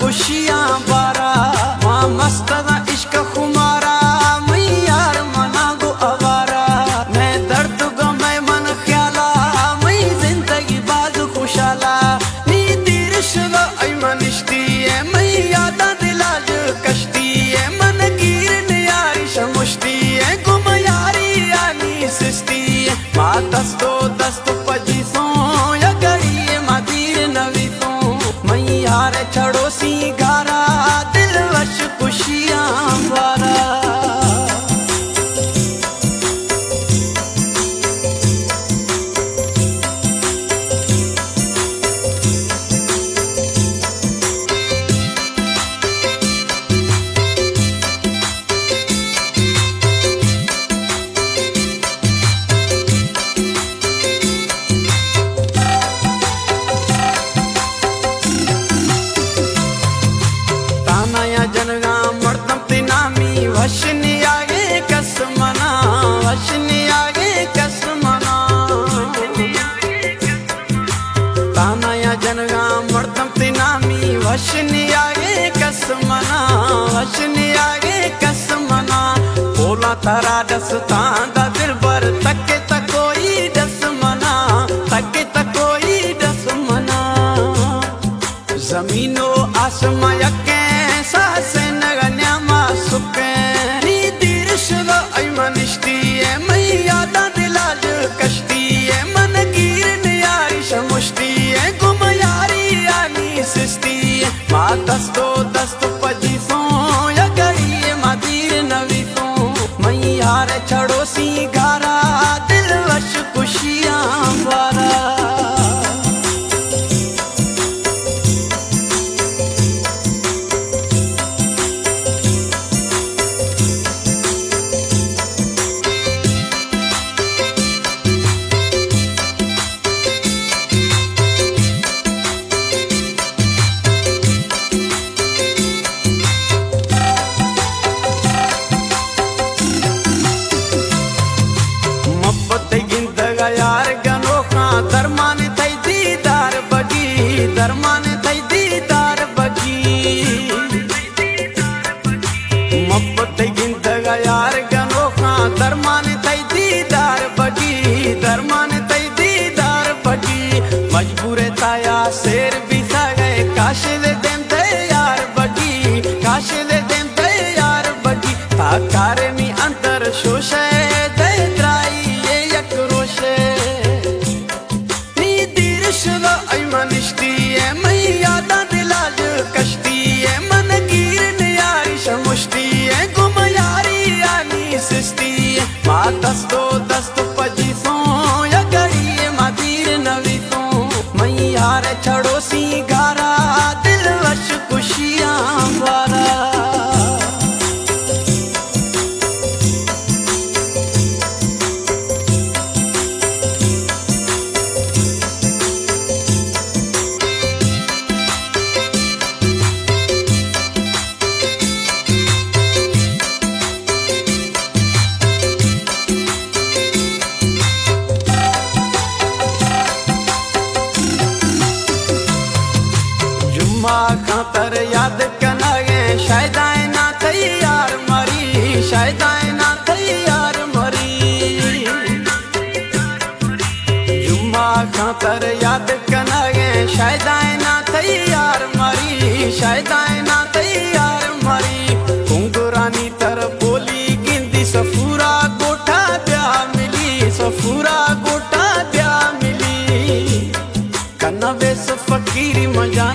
खुशियां बारा मां मस्त इश्क खुमारा मैं यार मना गो आवारा मैं दर्द गो मैं मन ख्याला मैं जिंदगी बाज खुशाला नी तीरश व ऐमनिश्ती है मैं यादा दिलाज कश्ती है मन गिरन यारी शमुश्ती है गुम यारी यानी सिस्ती है मां दस्तो दस्त पजी सो या गड़ी मदीर नवी सो मैं यार छड़ो सी गारा दिल वश खुशियां वारा जनगा मर्दम तिनामी वशनी आगे कसमना वशनी आगे कसमना तानाया जनगा मर्दम तिनामी वशनी आगे कसमना वशनी आगे कसमना बोला तारा दस्ता दा दिल बर तके तकोई दसमना तके तकोई दसमना जमीनो आसमां यके सासे नगन्या मासुके नी तीरश व ऐमनिश्ती है मैं यादा दिलाज कश्ती है मन गिरन यारी शमुश्ती है गुम यारी यानी सिस्ती है मां दस्तो दस्त पजी सो या गड़ी मदीर नवी सो मैं यार छड़ो सी गारा दिल वश खुशियां वारा यार गनोखा दरमान थई दीदार बगी दरमान थई दीदार बगी मोहब्बत गिंदगा यार गनोखा दरमान थई दीदार बगी दरमान थई दीदार बगी मजबूर ताया शेर भी गए काश ले देम थे यार बगी काश ले देम थे यार बगी ताकार मी अंतर शोशे दे त्राई ऐमनिश्ती है मैं यादा दिलाज कश्ती है मन गिरन यारी शमुश्ती है गुम यारी यानी सिस्ती है मां दस्तो दस्त पजी सो या गड़ी मदीर नवी सो मैं यार छड़ो सी गारा दिल वश खुशियां वारा खातर याद कनागे शायद आए ना तैयार मरी शायद आए ना तैयार मरी जुम्मा खातर याद कनागे शायद आए ना तैयार मरी शायद आए ना तैयार मरी कुंगरानी तर बोली गिंदी सफूरा गोठा ब्याह मिली सफूरा गोठा ब्याह मिली कन्ना बेस फकीरी मजा